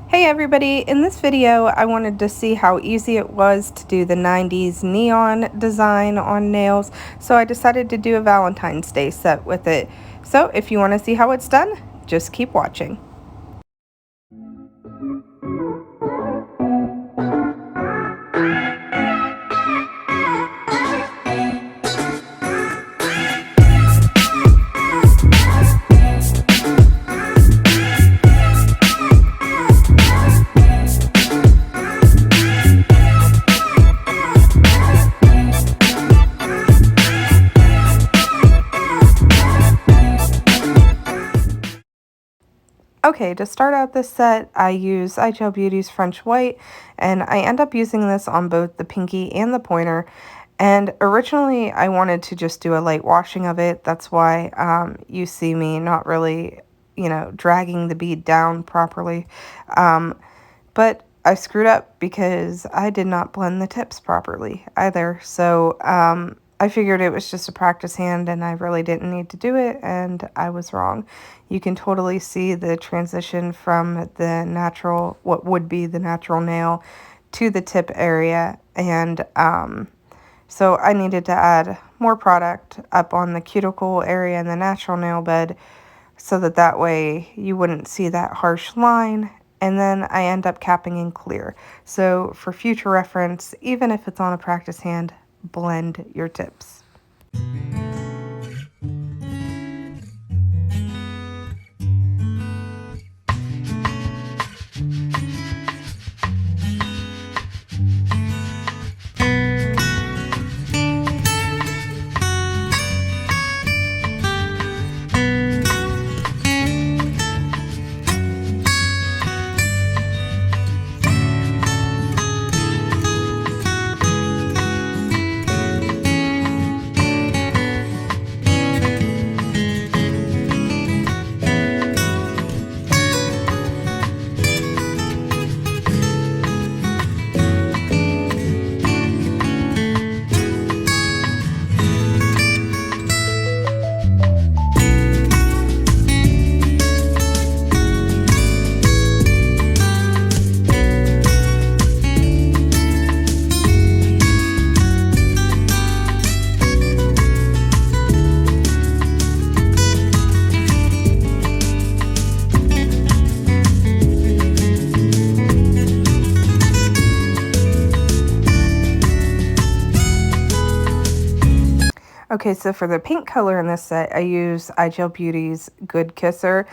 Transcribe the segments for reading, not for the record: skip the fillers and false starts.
Hey everybody, in this video I wanted to see how easy it was to do the 90s neon design on nails, so I decided to do a Valentine's Day set with it. So if you want to see how it's done, just keep watching. Okay, to start out this set, I use iGel Beauty's French White, and I end up using this on both the pinky and the pointer. And originally, I wanted to just do a light washing of it. That's why you see me not really, dragging the bead down properly. But I screwed up because I did not blend the tips properly either. So I figured it was just a practice hand and I really didn't need to do it, and I was wrong. You can totally see the transition from the natural, what would be the natural nail, to the tip area. And so I needed to add more product up on the cuticle area and the natural nail bed so that way you wouldn't see that harsh line. And then I end up capping in clear. So for future reference, even if it's on a practice hand, blend your tips. Okay, so for the pink color in this set, I use iGel Beauty's Good Kisser.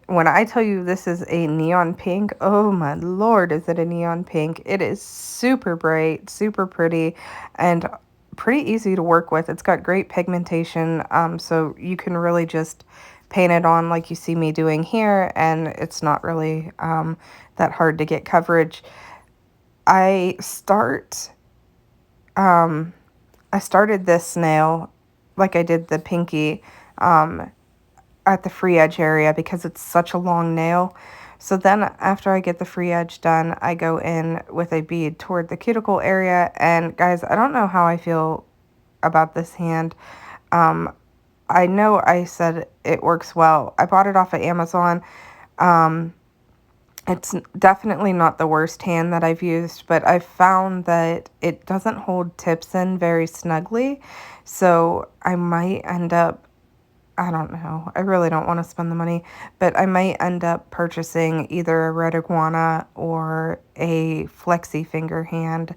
When I tell you this is a neon pink, oh my lord, is it a neon pink. It is super bright, super pretty, and pretty easy to work with. It's got great pigmentation, so you can really just paint it on like you see me doing here, and it's not really that hard to get coverage. I started this nail like I did the pinky at the free edge area because it's such a long nail. So then after I get the free edge done, I go in with a bead toward the cuticle area. And guys, I don't know how I feel about this hand. I know I said it works well. I bought it off of Amazon. It's definitely not the worst hand that I've used, but I've found that it doesn't hold tips in very snugly. So I might end up, I don't know, I really don't want to spend the money, but I might end up purchasing either a red iguana or a flexi finger hand,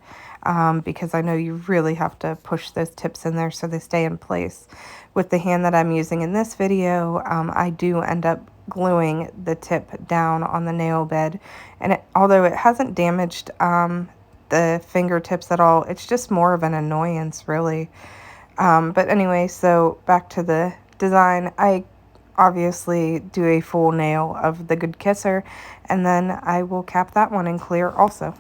because I know you really have to push those tips in there so they stay in place. With the hand that I'm using in this video, I do end up gluing the tip down on the nail bed, and although it hasn't damaged the fingertips at all, it's just more of an annoyance really. But anyway, so back to the design. I obviously do a full nail of the Good Kisser, and then I will cap that one in clear also.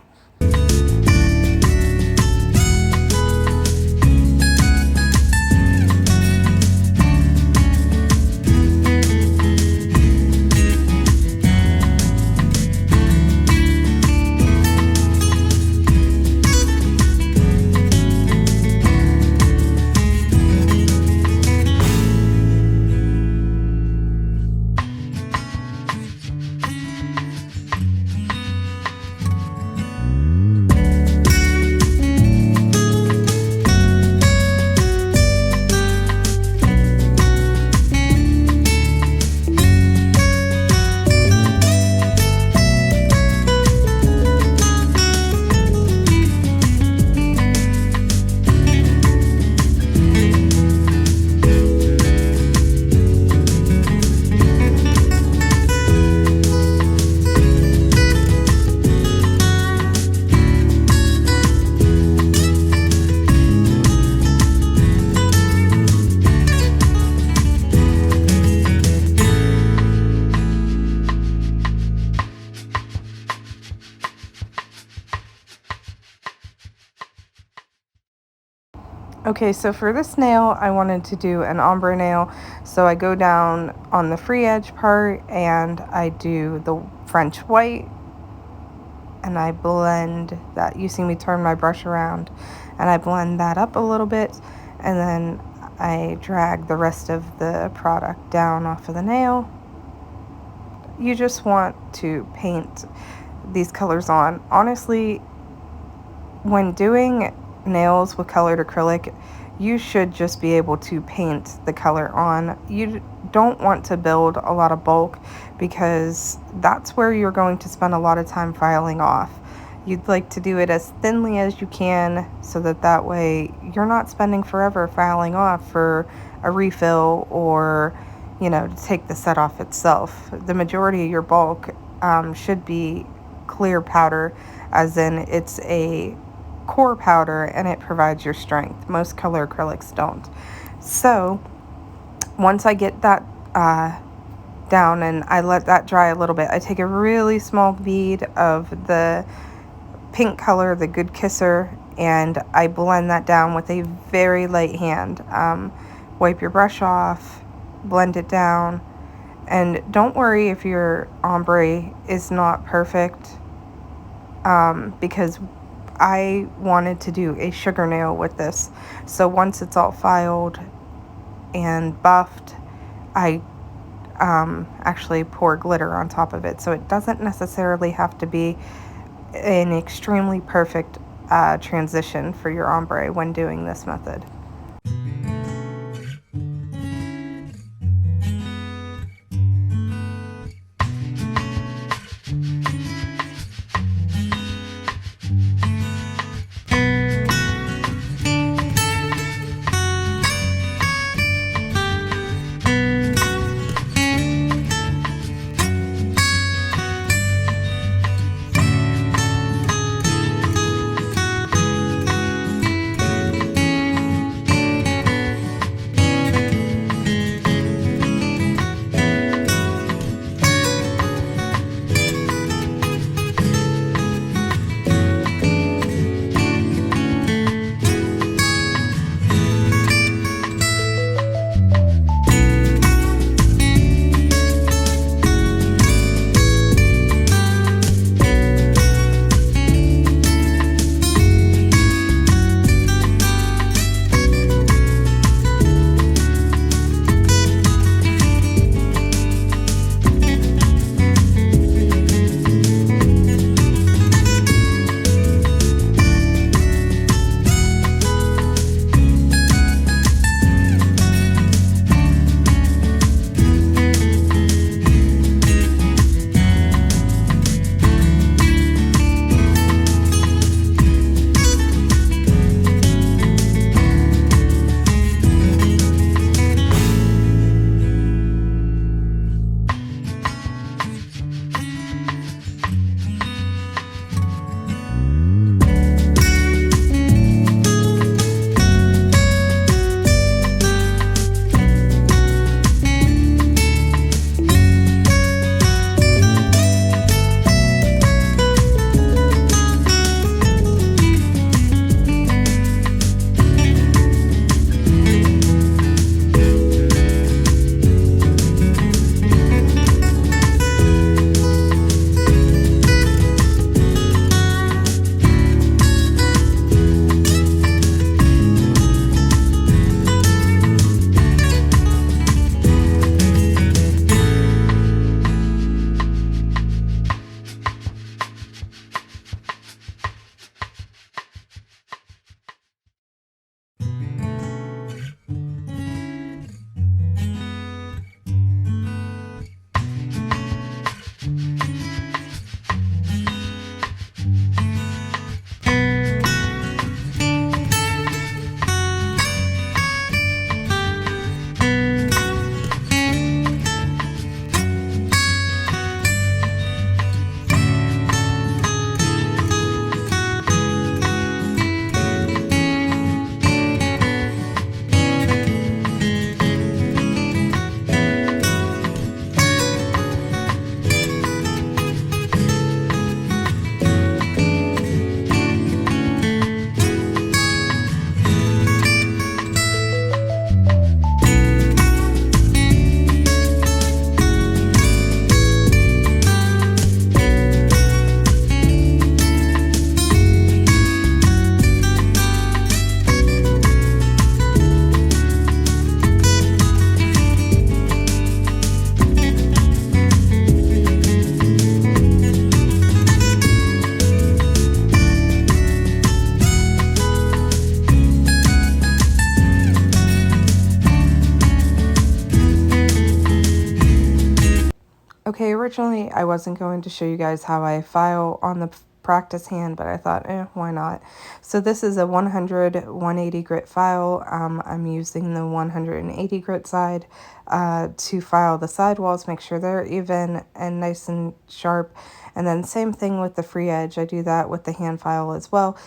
Okay, so for this nail, I wanted to do an ombre nail. So I go down on the free edge part and I do the French white and I blend that. You see me turn my brush around and I blend that up a little bit, and then I drag the rest of the product down off of the nail. You just want to paint these colors on. Honestly, when doing nails with colored acrylic, you should just be able to paint the color on. You don't want to build a lot of bulk because that's where you're going to spend a lot of time filing off. You'd like to do it as thinly as you can so that way you're not spending forever filing off for a refill or, to take the set off itself. The majority of your bulk should be clear powder, as in it's a core powder and it provides your strength. Most color acrylics don't. So once I get that down and I let that dry a little bit, I take a really small bead of the pink color, the Good Kisser, and I blend that down with a very light hand. Wipe your brush off, blend it down, and don't worry if your ombre is not perfect, because I wanted to do a sugar nail with this. So once it's all filed and buffed, I actually pour glitter on top of it. So it doesn't necessarily have to be an extremely perfect transition for your ombre when doing this method. originally I wasn't going to show you guys how I file on the practice hand, but I thought, why not? So this is a 180 grit file. I'm using the 180 grit side to file the sidewalls, make sure they're even and nice and sharp. And then same thing with the free edge. I do that with the hand file as well.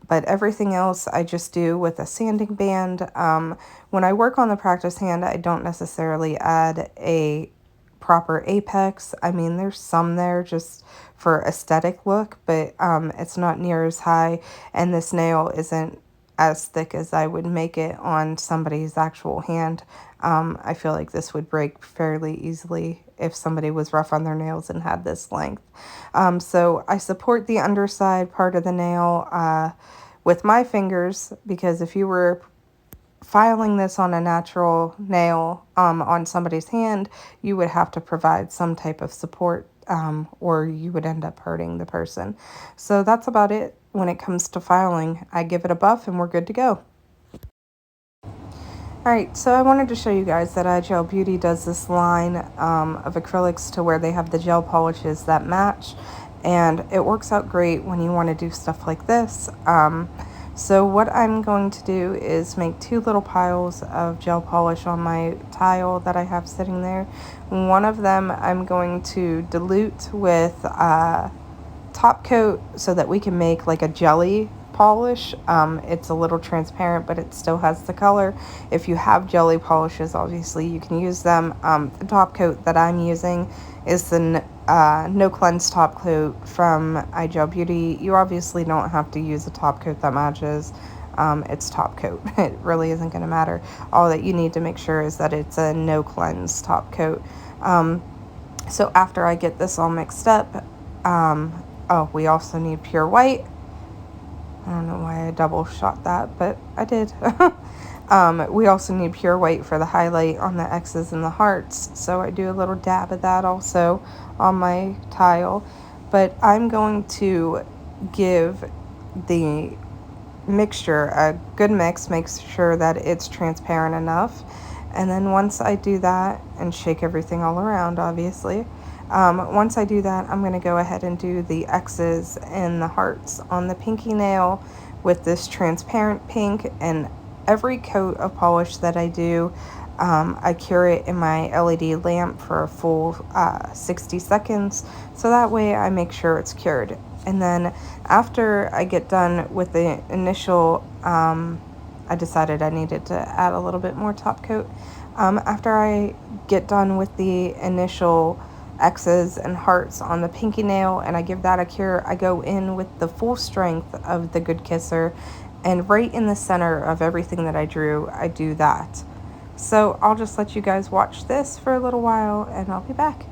But everything else I just do with a sanding band. When I work on the practice hand, I don't necessarily add a proper apex. I mean, there's some there just for aesthetic look, but it's not near as high, and this nail isn't as thick as I would make it on somebody's actual hand. I feel like this would break fairly easily if somebody was rough on their nails and had this length. So I support the underside part of the nail with my fingers, because if you were filing this on a natural nail on somebody's hand, you would have to provide some type of support, or you would end up hurting the person. So that's about it when it comes to filing. I give it a buff and we're good to go. Alright, so I wanted to show you guys that iGel Beauty does this line of acrylics to where they have the gel polishes that match, and it works out great when you want to do stuff like this. So what I'm going to do is make 2 little piles of gel polish on my tile that I have sitting there. One of them I'm going to dilute with top coat so that we can make like a jelly polish. It's a little transparent, but it still has the color. If you have jelly polishes, obviously you can use them. The top coat that I'm using is the No Cleanse top coat from iGel Beauty. You obviously don't have to use a top coat that matches. It's top coat. It really isn't going to matter. All that you need to make sure is that it's a No Cleanse top coat. So after I get this all mixed up, oh, we also need pure white. I don't know why I double shot that, but I did. We also need pure white for the highlight on the X's and the hearts. So I do a little dab of that also on my tile. But I'm going to give the mixture a good mix, make sure that it's transparent enough. And then once I do that, and shake everything all around, obviously. Once I do that, I'm going to go ahead and do the X's and the hearts on the pinky nail with this transparent pink. And every coat of polish that I do, I cure it in my LED lamp for a full 60 seconds. So that way I make sure it's cured. And then after I get done with the initial, I decided I needed to add a little bit more top coat. After I get done with the initial X's and hearts on the pinky nail and I give that a cure, I go in with the full strength of the Good Kisser, and right in the center of everything that I drew, I do that. So I'll just let you guys watch this for a little while and I'll be back.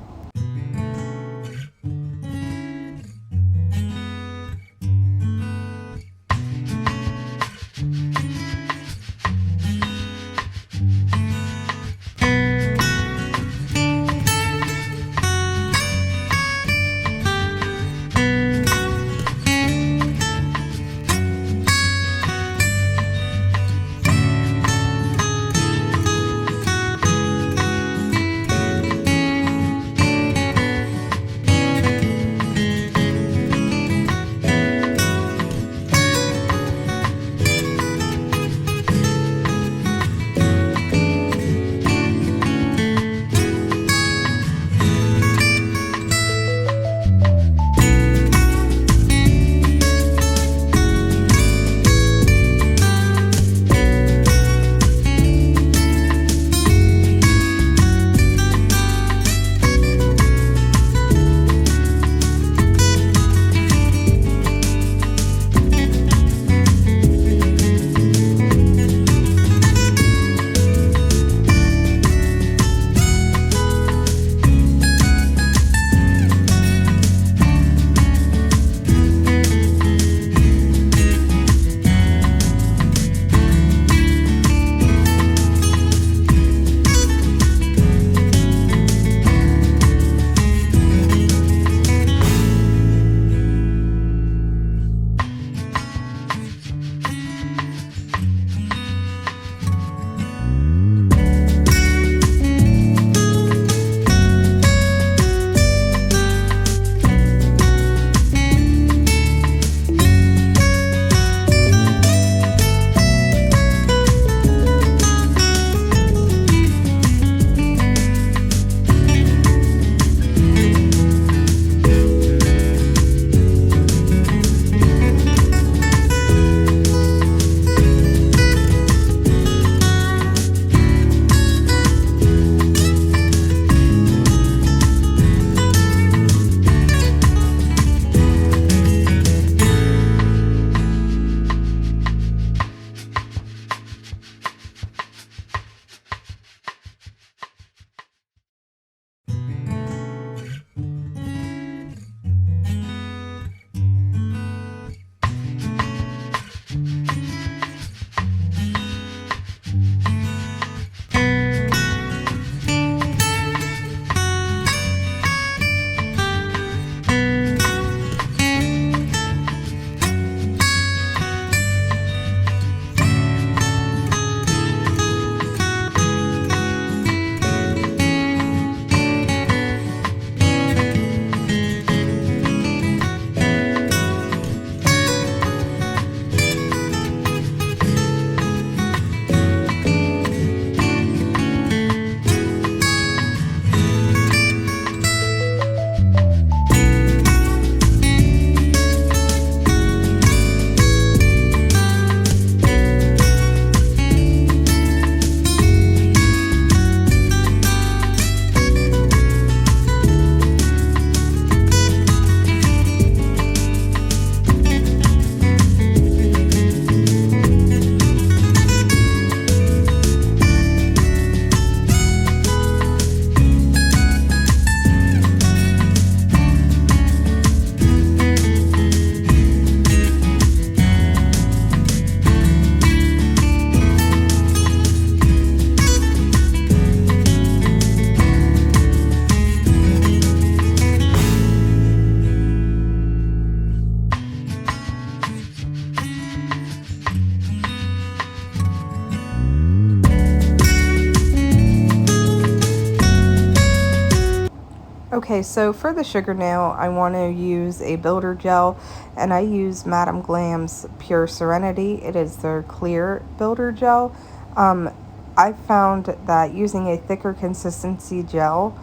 Okay, so for the sugar nail, I want to use a builder gel, and I use Madame Glam's Pure Serenity. It is their clear builder gel. Um, I found that using a thicker consistency gel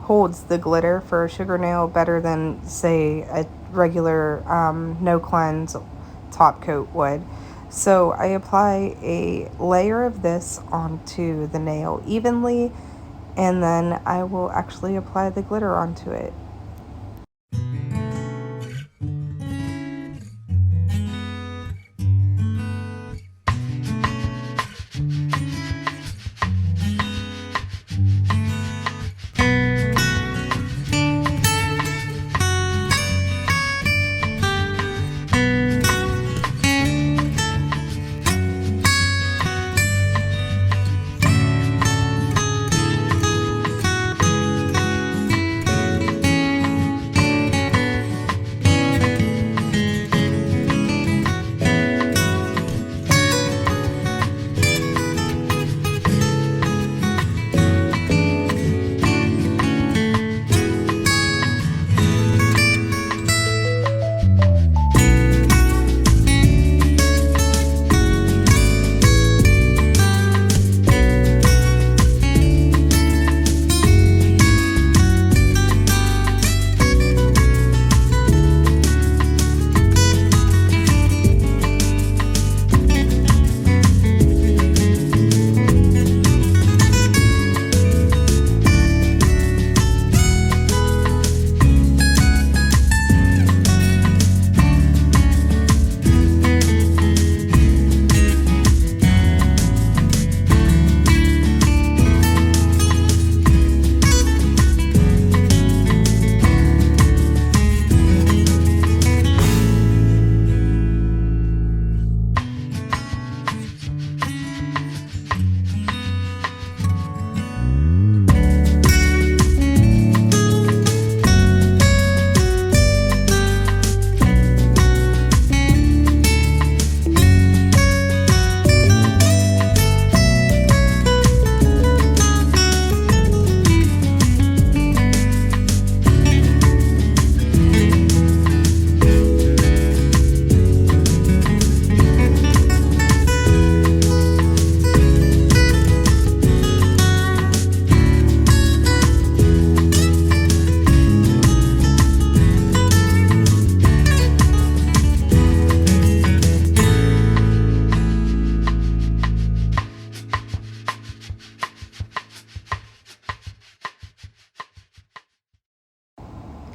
holds the glitter for a sugar nail better than, say, a regular no cleanse top coat would. So I apply a layer of this onto the nail evenly, and then I will actually apply the glitter onto it.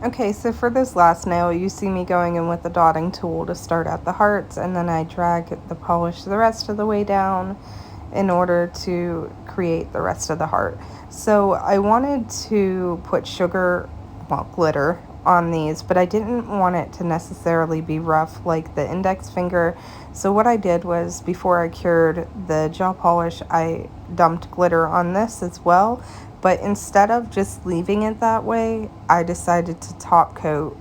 Okay, so for this last nail, you see me going in with the dotting tool to start at the hearts, and then I drag the polish the rest of the way down in order to create the rest of the heart. So I wanted to put sugar, well, glitter on these, but I didn't want it to necessarily be rough like the index finger. So what I did was, before I cured the gel polish, I dumped glitter on this as well. But instead of just leaving it that way, I decided to top coat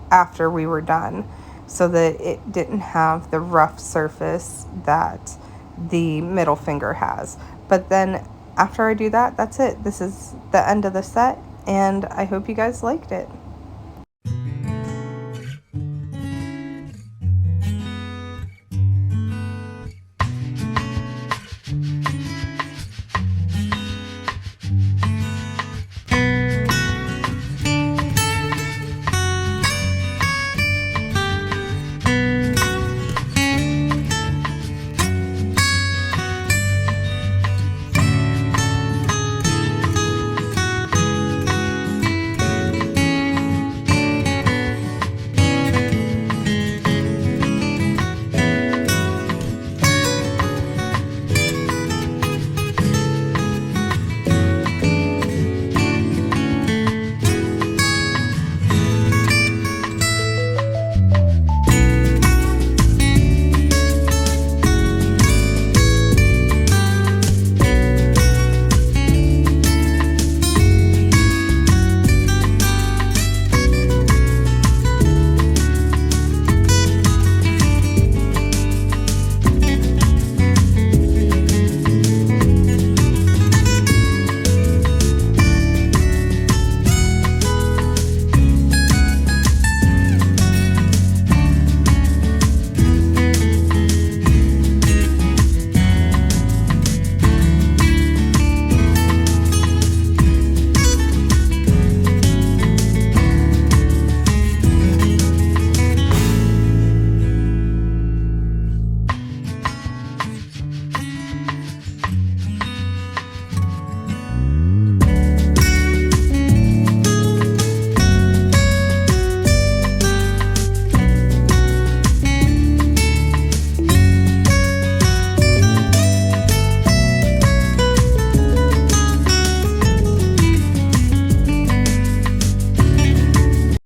after we were done so that it didn't have the rough surface that the middle finger has. But then after I do that, that's it. This is the end of the set, and I hope you guys liked it.